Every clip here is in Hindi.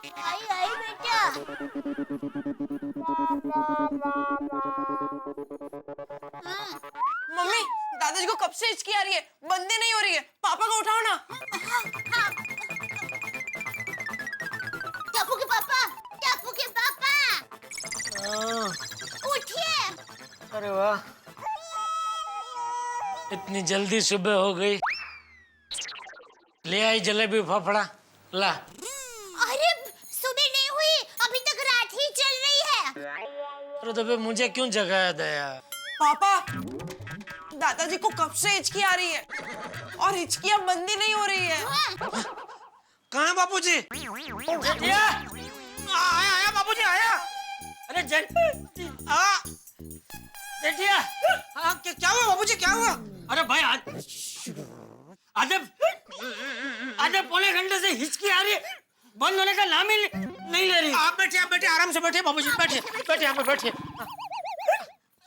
आई आई बेटा। मम्मी, दादाजी को कब से हिचकी आ रही है, बंद ही नहीं हो रही है। पापा को उठाओ ना। टापू के पापा, टापू के पापा, उठिए। अरे वाह, इतनी जल्दी सुबह हो गई। ले आई जलेबी फाफड़ा, ला। अरे सुबह नहीं हुई, अभी तक रात ही चल रही है। अरे तो फिर मुझे क्यों जगाया दया? पापा, दादाजी को कब से हिचकी आ रही है और हिचकियां बंद ही नहीं हो रही है। कहाँ है बापूजी? जेठिया, आया आया बापूजी आया। अरे जेठिया, क्या हुआ बापूजी, क्या हुआ? अरे भाई आधे आधे पौने घंटे से हिचकी आ रही है, बंद होने का नाम ही नहीं ले रही। आप बैठिए आराम से बैठिए बापूजी, बैठिए यहाँ पे बैठिए।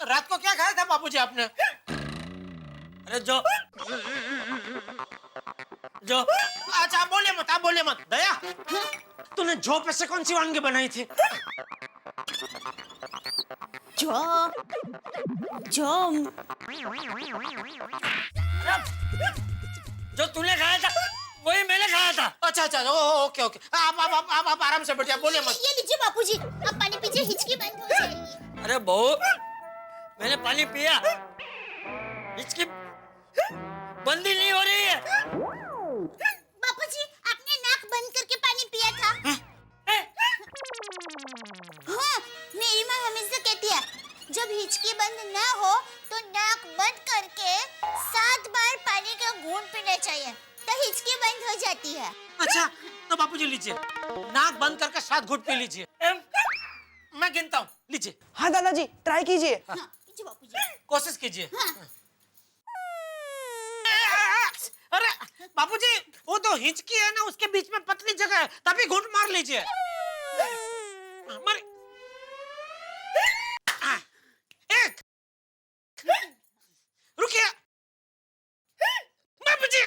रात को क्या खाया था बापूजी आपने? अरे जो अच्छा आप बोलिए मत। दया, तूने जौ पे से कौन सी वानगी बनाई थी? जो तूने खाया था वही मैंने खाया था। अच्छा ओके आप आराम से बैठिए, बोलिए मत। ये लीजिए बापूजी, अब पानी पीजिए, हिचकी बंद हो जाएगी। अरे बहू, मैंने पानी पिया, हिचकी बंद ही नहीं हो रही है। बापूजी, आपने नाक बंद करके पानी पिया था? हाँ, मेरी माँ हमेशा कहती है, जब हिचकी बंद ना हो तो नाक बंद करके 7 बार पानी का घूंट पीना चाहिए, तो हिचकी बंद हो जाती है। अच्छा तो बापूजी लीजिए, नाक बंद करके 7 घूंट पी लीजिए। मैं गिनता हूँ, लीजिए। हाँ दादाजी, ट्राई कीजिए। हाँ, लीजिए बापूजी। कोशिश कीजिए। हाँ। अरे बापूजी, वो तो हिचकी है ना, उसके बीच में पतली जगह है, तभी घूंट मार लीजिए। एक, रुकिए। बापूजी,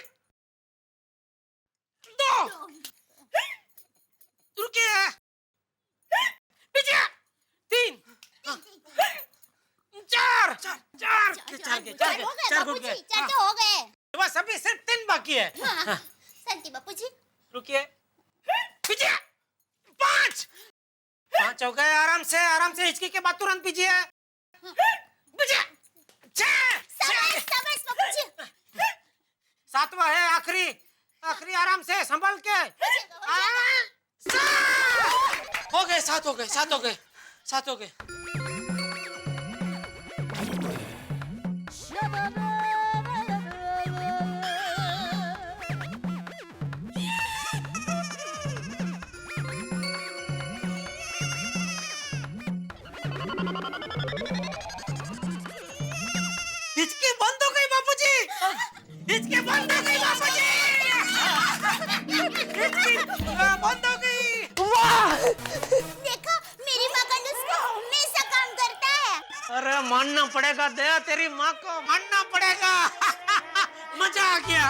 2, रुकिए। पीछे, 3, 4 चार घूंट गए। चार तो हो गए। बस अभी सिर्फ 3 बाकी है। हाँ, शांति बापूजी। रुकिए, पीछे, 5 हो गए। आराम से हिचकी के बाद तुरंत पीजिए। पीछे, 6 शाबाश बापूजी। 7वां है आखिरी, आराम से संभल के। 7 हो गए। हिचकी बंद हो गई बापूजी, हिचकी बंद हो गई बापूजी, हिचकी बंद हो गई। वाह! देखो, मेरी माँ का नुस्खा हमेशा काम करता है। अरे मानना पड़ेगा दया, तेरी माँ को मानना पड़ेगा। मजा आ गया।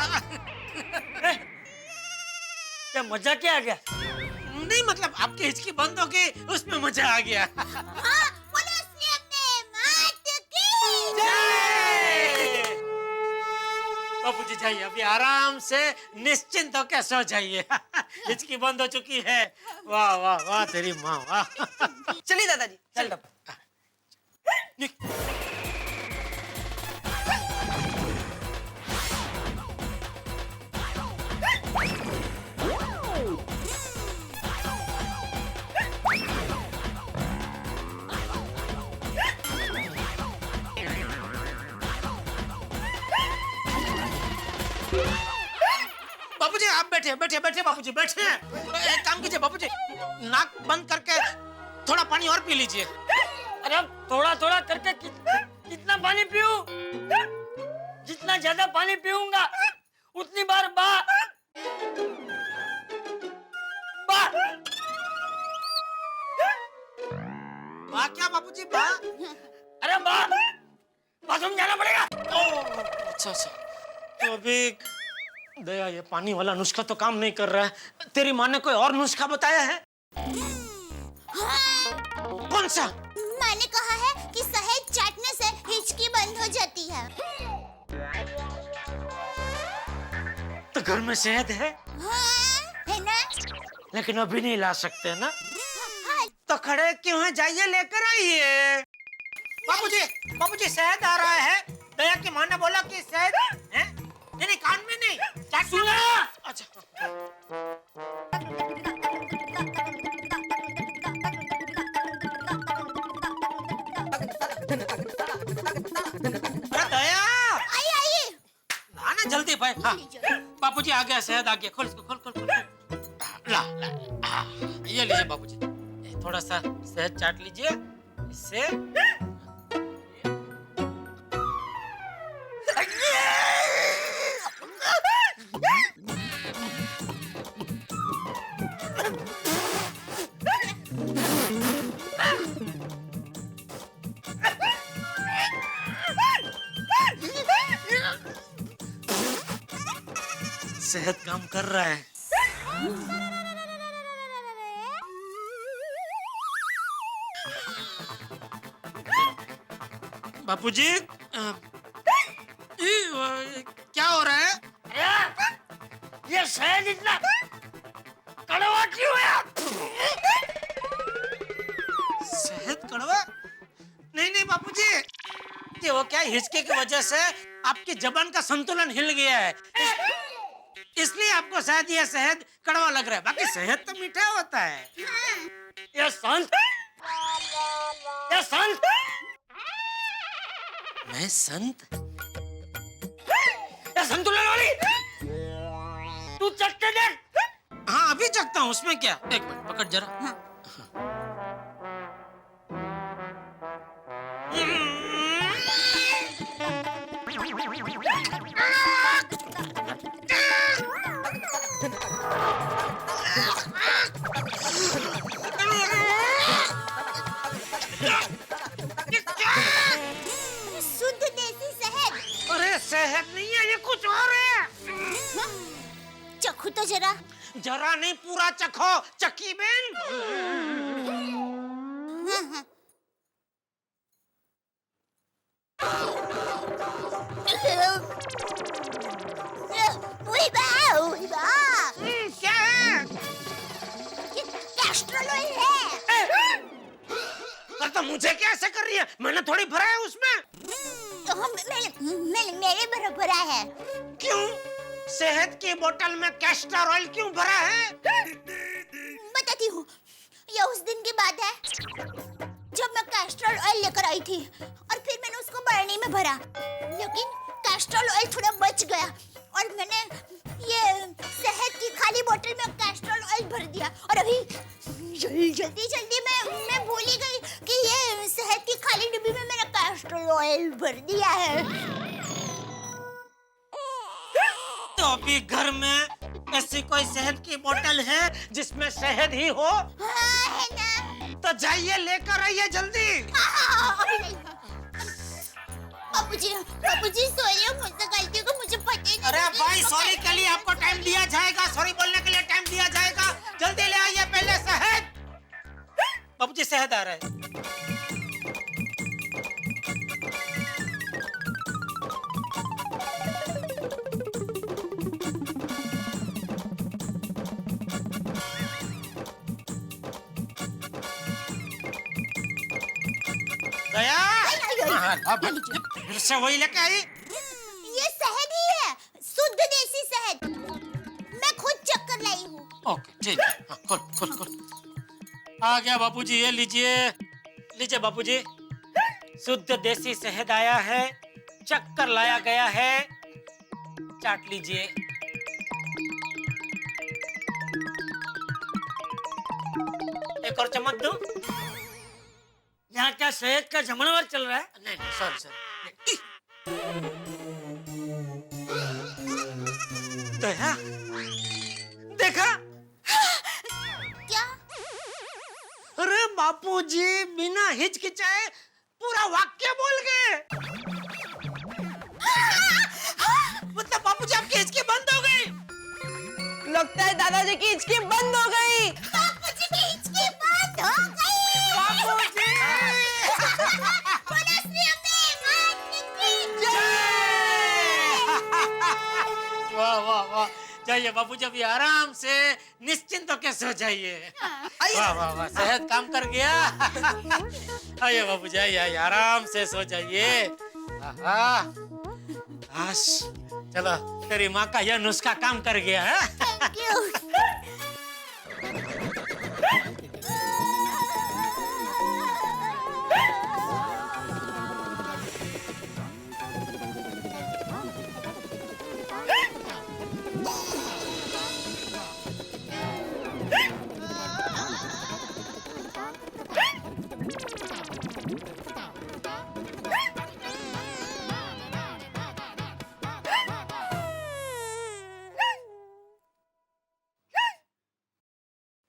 क्या मजा क्या आ गया? नहीं मतलब आपकी हिचकी बंद हो गई, उसमें मजा आ गया। हाँ, बोलो उसने अपने मात की। बापूजी जाइए, अभी आराम से निश्चिंत होकर सो जाइए। हिचकी बंद हो चुकी है। वाह वाह वाह तेरी माँ, वाह। चलिए दादाजी, चल तब। बापूजी आप बैठिए बापूजी बैठिए। एक काम कीजिए बापूजी, नाक बंद करके थोड़ा पानी और पी लीजिए। अरे अब थोड़ा थोड़ा करके कितना पानी पीऊं? जितना ज्यादा पानी पीऊंगा उतनी बार बा क्या बापूजी बा? अरे बाथरूम जाना पड़ेगा। अच्छा तो अभी दया, ये पानी वाला नुस्खा तो काम नहीं कर रहा है। तेरी माँ ने कोई और नुस्खा बताया है? हाँ, कौन सा? मैंने कहा है कि शहद चाटने से हिचकी बंद हो जाती है। तो घर में शहद है, हाँ, है ना? लेकिन अभी नहीं ला सकते ना। हाँ, तो खड़े क्यों हैं? जाइए लेकर आइए। बाबूजी शहद आ रहा है। दया की माँ ने बोला कि शहद है? नहीं कान में नहीं, चाट सुना? अच्छा। अरे दया, आइए। लाना जल्दी भाई। हाँ बापूजी आ गया, शहद आ गया। खोल इसको, खोल खोल खोल खोल। ला ला ये लीजिए बापूजी, थोड़ा सा शहद चाट लीजिए इससे। शहद काम कर रहा है। बापूजी क्या हो रहा है? अरे, ये शहद इतना कड़वा क्यों है? शहद कड़वा? नहीं बापूजी, ये वो क्या हिचके की वजह से आपकी जबान का संतुलन हिल गया है, इसलिए आपको शायद ये शहद कड़वा लग रहा है। बाकी शहद तो मीठा होता है। ये संत, ये संत, मैं संत? ये संतुलन वाली, तू चख के देख। हाँ अभी चखता हूँ, उसमें क्या। एक मिनट पकड़ जरा। शुद्ध देसी शहद। अरे शहद नहीं है, ये कुछ और है। हाँ, चखो तो जरा। जरा नहीं, पूरा चखो चक्की बेन। हाँ, वही बा। क्या है? ये कैस्ट्रोल ऑयल है। अरे तो मुझे क्या ऐसे कर रही है? मैंने थोड़ी भरा है उसमें। तो हम मेरे बराबर है। क्यों? शहद की बोतल में कैस्टर ऑयल क्यों भरा है? बताती हूँ। ये उस दिन की बात है जब मैं कैस्ट्रोल ऑयल लेकर आई थी और फिर मैंने उसको बरनी में भरा, लेकिन कैस्ट्रोल ऑयल थोड़ा बच गया और मैंने ये शहद की खाली बोतल में कैस्ट्रोल ऑयल भर दिया। और अभी जल्दी मैं भूल ही गई कि ये शहद की खाली डिब्बी में मैंने कैस्ट्रोल ऑयल भर दिया है। तो अभी घर में ऐसी कोई शहद की बोतल है जिसमें शहद ही हो? हाँ, है ना? तो जाइए लेकर आइए जल्दी। अभी नहीं। बाबूजी सॉरी, मुझसे गलती को मुझे पता ही नहीं। अरे भाई सॉरी के लिए आपको टाइम दिया जाएगा, सॉरी बोलने के लिए टाइम दिया जाएगा। जल्दी ले आइए पहले शहद। बाबूजी शहद आ रहा है। दया, फिर से वही लेके आई। ये शहद ही है, शुद्ध देसी शहद। मैं खुद चक्कर लाई हूँ। ओके ठीक है। हाँ, खोल खोल खोल। आ गया बापूजी, ये लीजिए बापूजी। शुद्ध देसी शहद आया है, चक्कर लाया गया है, चाट लीजिए। एक और चम्मच दूं? यहाँ क्या शहद का जमणवार चल रहा है? नहीं सॉरी। दया, देखा? क्या? अरे बापूजी बिना हिचकिचाए पूरा वाक्य बोल गए। मतलब बापूजी आपकी हिचकी बंद हो गई। लगता है दादाजी की हिचकी बंद हो गई। बापूजी की आइए बाबूजी, अभी आराम से निश्चिंत होके सो जाइए। वाह वाह वाह, सेहत काम कर गया। आइए बाबूजी, आइए आइए, आराम से सो जाइए। बस चलो, तेरी माँ का यह नुस्खा काम कर गया है। Thank you.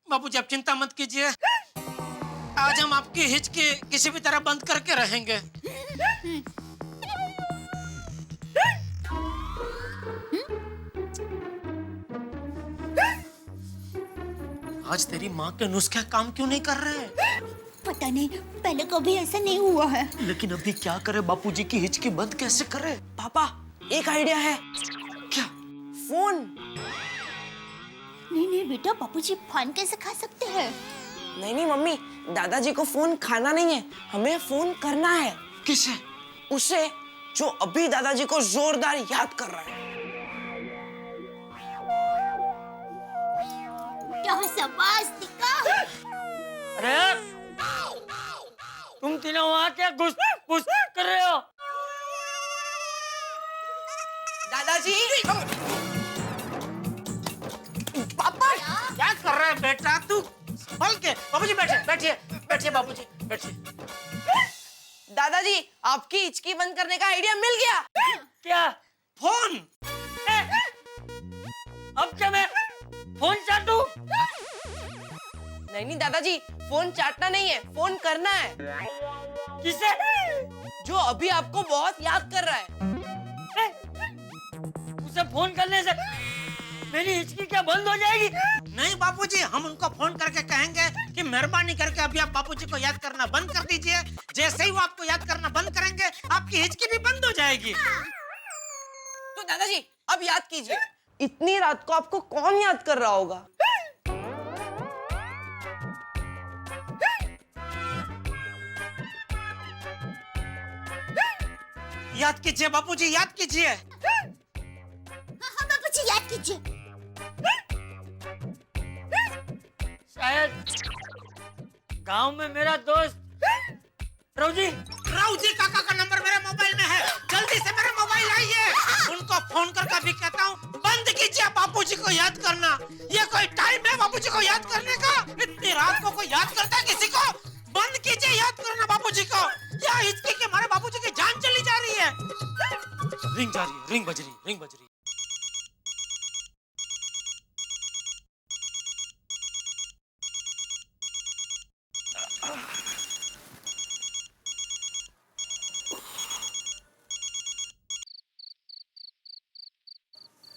बाबूजी, आप चिंता मत कीजिए, आज हम आपकी हिचकी किसी भी तरह बंद करके रहेंगे। आज तेरी माँ के नुस्खे काम क्यों नहीं कर रहे? पता नहीं, पहले कभी ऐसा नहीं हुआ है। लेकिन अभी क्या करे, बापूजी की हिचकी बंद कैसे करे? पापा, एक आइडिया है। क्या? फोन। नहीं नहीं बेटा, बापूजी फोन कैसे खा सकते हैं? नहीं नहीं मम्मी, दादाजी को फोन खाना नहीं है, हमें फोन करना है। किसे? उसे जो अभी दादाजी को जोरदार याद कर रहा है। क्या शाबाश दिक्का। अरे तुम तीनों वहाँ क्या घुस घुस कर रहे हो? दादाजी। पापा क्या कर रहे है बेटा तू? संभल के। बाबूजी बैठिए बैठिए बैठिए, बाबूजी बैठिए। दादाजी, आपकी हिचकी बंद करने का आइडिया मिल गया। क्या? फोन। अब क्या मैं फोन चाटूं? नहीं नहीं दादाजी, फोन चाटना नहीं है, फोन करना है। किसे? जो अभी आपको बहुत याद कर रहा है। उसे फोन करने से मेरी हिचकी क्या बंद हो जाएगी? नहीं बापूजी, हम उनको फोन करके कहेंगे कि मेहरबानी करके अभी आप बापूजी को याद करना बंद कर दीजिए। जैसे ही वो आपको याद करना बंद करेंगे, आपकी हिचकी भी बंद हो जाएगी। तो दादाजी, अब याद कीजिए, इतनी रात को आपको कौन याद कर रहा होगा? याद कीजिए बापूजी, याद कीजिए। हाँ बापूजी, याद कीजिए। शायद गांव में मेरा दोस्त राव जी काका का नंबर मेरे मोबाइल में है। जल्दी से मेरे मोबाइल आइए। उनको फोन करके भी कहता हूँ, बंद कीजिए बापूजी को याद करना। ये कोई टाइम है बापूजी को याद करने का? इतनी रात को कोई याद करता है किसी को? बंद कीजिए याद करना बापूजी को। या हिचकी के मारे बापूजी की जान चली जा रही है। रिंग जा रही है, रिंग बज रही है, रिंग बज रही है।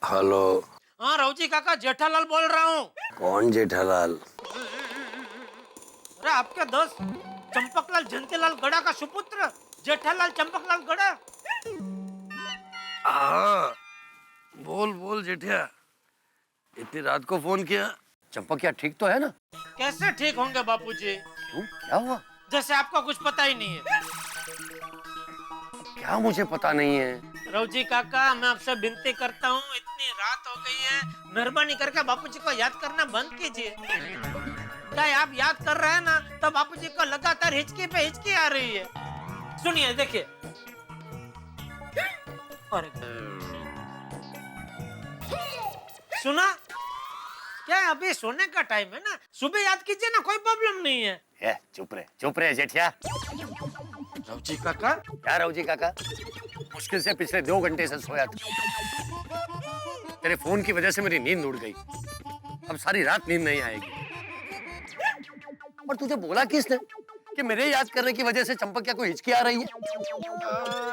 हेलो। हाँ रावजी काका, जेठालाल बोल रहा हूँ। कौन जेठालाल? अरे आपके दोस्त चंपकलाल जयंतीलाल गड़ा का सुपुत्र जेठालाल चंपकलाल गड़ा। हाँ, बोल बोल जेठिया, इतनी रात को फोन किया? चंपक क्या ठीक तो है ना? कैसे ठीक होंगे बापूजी? क्यों, क्या हुआ? जैसे आपको कुछ पता ही नहीं है। क्या मुझे पता नहीं है? रावजी काका, मैं आपसे विनती करता हूँ, इतनी रात हो गई है, मेहरबानी करके बापूजी को याद करना बंद कीजिए। क्या आप याद कर रहे हैं ना, तो बापूजी को लगातार हिचकी पे हिचकी आ रही है। सुनिए, देखिए। अरे सुना? क्या अभी सोने का टाइम है ना, सुबह याद कीजिए ना, कोई प्रॉब्लम नहीं है। चुप रहे जेठिया। रावजी काका, क्या रावजी काका? मुश्किल से पिछले 2 घंटे से सोया था। तेरे फोन की वजह से मेरी नींद उड़ गई। अब सारी रात नींद नहीं आएगी। और तुझे बोला किसने कि मेरे याद करने की वजह से चंपक क्या कोई हिचकी आ रही है?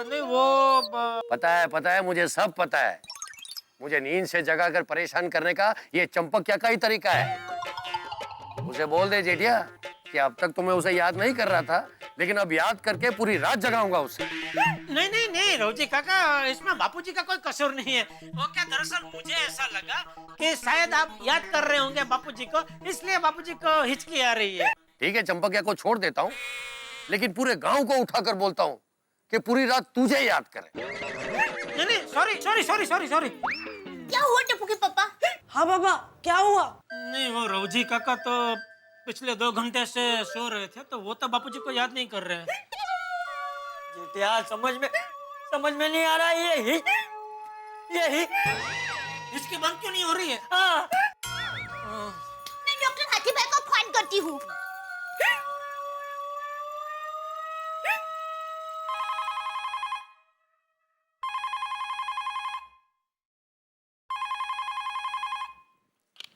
नहीं वो पता है, मुझे सब पता है। मुझे नींद से जगाकर परेशान करने का ये चंपक क्या का ही तरीका है। उसे बोल दे जेठिया कि अब तक तो मैं उसे याद नहीं कर रहा था, लेकिन अब याद करके पूरी रात जगाऊंगा उसे। नहीं नहीं नहीं रोजी काका, इसमें बापूजी का कोई कसूर नहीं है। वो क्या, दरअसल मुझे ऐसा लगा कि शायद आप याद कर रहे होंगे बापूजी को, इसलिए बापूजी को हिचकी आ रही है। ठीक है, चंपकिया को छोड़ देता हूँ, लेकिन पूरे गांव को उठाकर बोलता हूँ कि पूरी रात तुझे याद करे। नहीं नहीं, sorry sorry sorry sorry sorry. क्या हुआ टप्पू के पापा? हाँ बाबा, क्या हुआ? नहीं, वो रोजी काका तो पिछले 2 घंटे से सो रहे थे, तो वो तो बापूजी को याद नहीं कर रहे हैं। जेठिया समझ में नहीं आ रहा है ये इसकी बंद क्यों नहीं हो रही है? हाँ। मैं डॉक्टर हाथी भाई को फोन करती हूँ।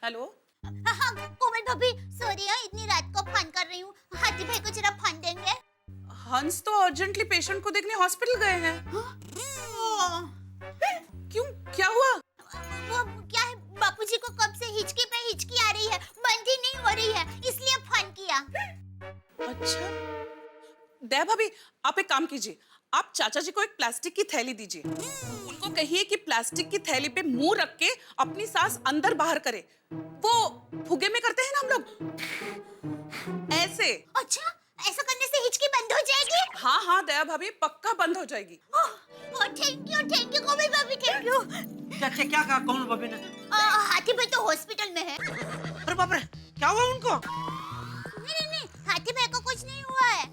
हेलो। हाँ हाँ कोमल भाभी, सॉरी हाँ, इतनी रात को फोन कर रही हूँ। हाथी भाई को जरा फोन देंगे? हंस तो अर्जेंटली पेशेंट को देखने हॉस्पिटल गए हैं। क्यों, क्या हुआ? वो क्या है, बापूजी को कब से हिचकी पे हिचकी आ रही है, बंद ही नहीं हो रही है, इसलिए फोन किया। अच्छा, दया भाभी, आप एक काम कीजिए, आप चाचा जी को एक प्लास्टिक की थैली दीजिए। उनको कहिए कि प्लास्टिक की थैली पे मुंह रख के अपनी सांस अंदर बाहर करे। वो फुगे में करते हैं ना हम लोग, ऐसे। अच्छा, ऐसा करने से हिचकी बंद हो जाएगी? हाँ हाँ दया भाभी, पक्का बंद हो जाएगी। थैंक यू कोमल भाभी, थैंक यू। क्या क्या क्या कहा कौन भाभी ने? हाथी भाई तो हॉस्पिटल में है। अरे बाप रे, क्या हुआ उनको? नहीं, हाथी भाई को कुछ नहीं हुआ है,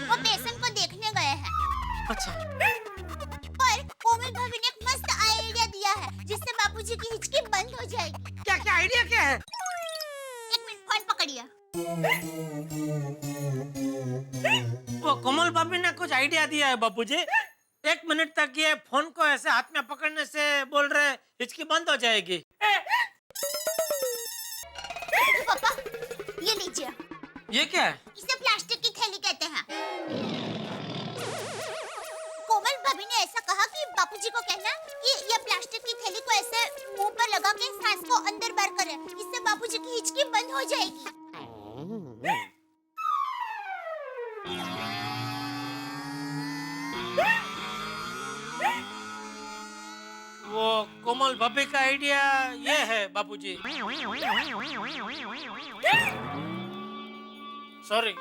वो पेशेंट को देखने गए हैं। अच्छा, पर कोमल भाभी ने एक मस्त आइडिया दिया है, जिससे बापूजी की हिचकी बंद हो जाएगी। क्या क्या आइडिया क्या है? एक मिनट, फोन पकड़िए। वो कोमल भाभी ने कुछ आइडिया दिया है बापूजी। 1 मिनट तक ये फोन को ऐसे हाथ में पकड़ने से बोल रहे हिचकी बंद हो जाएगी। पापा, ये लीजिए। ये क्या है? इसे प्लास्टिक की थैली कहते हैं। कोमल भाभी ने ऐसा कहा कि बापूजी को कहना कि ये प्लास्टिक की थैली को ऐसे मुंह पर लगा के सांस को अंदर बाहर करें, इससे बापूजी की हिचकी बंद हो जाएगी। वो कोमल भाभी का आइडिया ये है बापूजी। सॉरी,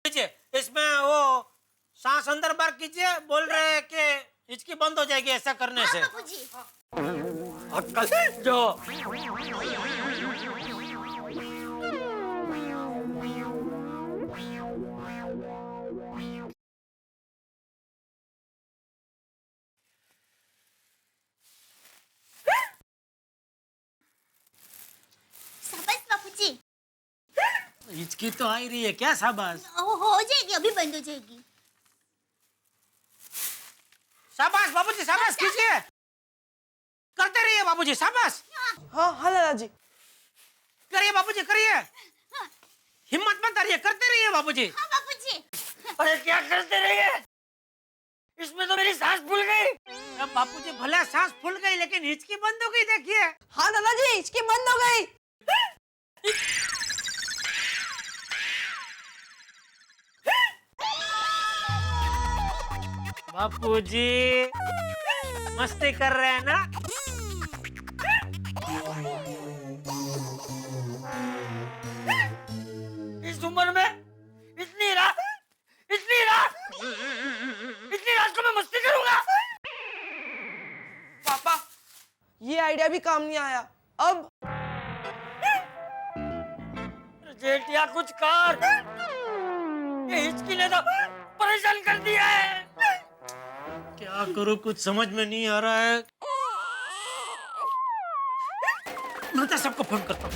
लीजिए, इसमें वो सांस अंदर बाहर कीजिए, बोल रहे हैं कि हिचकी बंद हो जाएगी ऐसा करने से। बापूजी, जो शाबाश बापूजी। हिचकी तो आ ही रही है, क्या शाबाश? हो जाएगी, अभी बंद हो जाएगी। शाबाश बाबूजी, शाबाश कीजिए, करते रहिए बाबूजी, शाबाश। हाँ हाँ दादाजी। करिए बाबूजी, करिए, हिम्मत मत हारिए, करते रहिए बाबूजी। हाँ बापूजी। अरे क्या करते रहिए, इसमें तो मेरी सांस फूल गई। अब बापूजी भले सांस फूल गई, लेकिन हिचकी बंद हो गई, देखिए। हाँ दादाजी, हिचकी बंद हो गई। बापूजी मस्ती कर रहे हैं ना? इस उम्र में इतनी रात को मैं मस्ती करूंगा? पापा, ये आइडिया भी काम नहीं आया। अब जेठिया कुछ कर, ये हिचकी ने तो परेशान कर दिया है। क्या करूं, कुछ समझ में नहीं आ रहा है। मेहता साहब को फोन करता हूँ।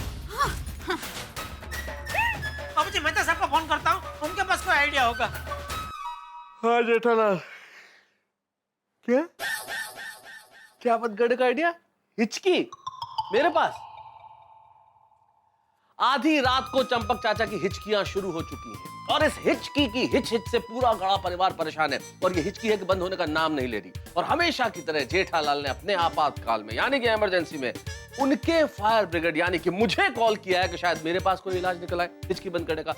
बाबूजी, मेहता साहब को फोन करता हूँ, उनके पास कोई आइडिया होगा। हाँ जेठालाल, क्या बदगढ़ का आइडिया? हिचकी मेरे पास। आधी रात को चंपक चाचा की हिचकियां शुरू हो चुकी हैं और इस हिचकी की हिच से पूरा गड़ा परिवार परेशान है और ये हिचकी है कि बंद होने का नाम नहीं ले रही। और हमेशा की तरह जेठालाल ने अपने आपातकाल में यानी कि इमरजेंसी में उनके फायर ब्रिगेड यानी कि मुझे कॉल किया है कि शायद मेरे पास कोई इलाज निकल आए हिचकी बंद करने का।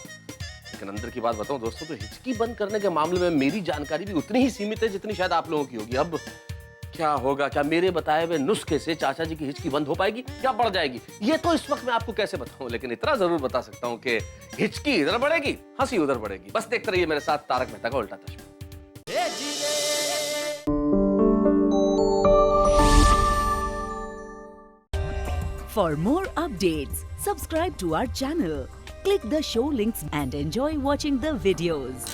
लेकिन अंदर की बात बताऊं दोस्तों, तो हिचकी बंद करने के मामले में मेरी जानकारी भी उतनी ही सीमित है जितनी शायद आप लोगों की होगी। अब क्या होगा, क्या मेरे बताए हुए नुस्खे से चाचा जी की हिचकी बंद हो पाएगी या बढ़ जाएगी, ये तो इस वक्त मैं आपको कैसे बताऊं। लेकिन इतना जरूर बता सकता हूं कि हिचकी इधर बढ़ेगी, हंसी उधर बढ़ेगी। बस देखते रहिए मेरे साथ तारक मेहता का उल्टा चश्मा। For more updates, subscribe to our channel, click the show links and enjoy watching the videos.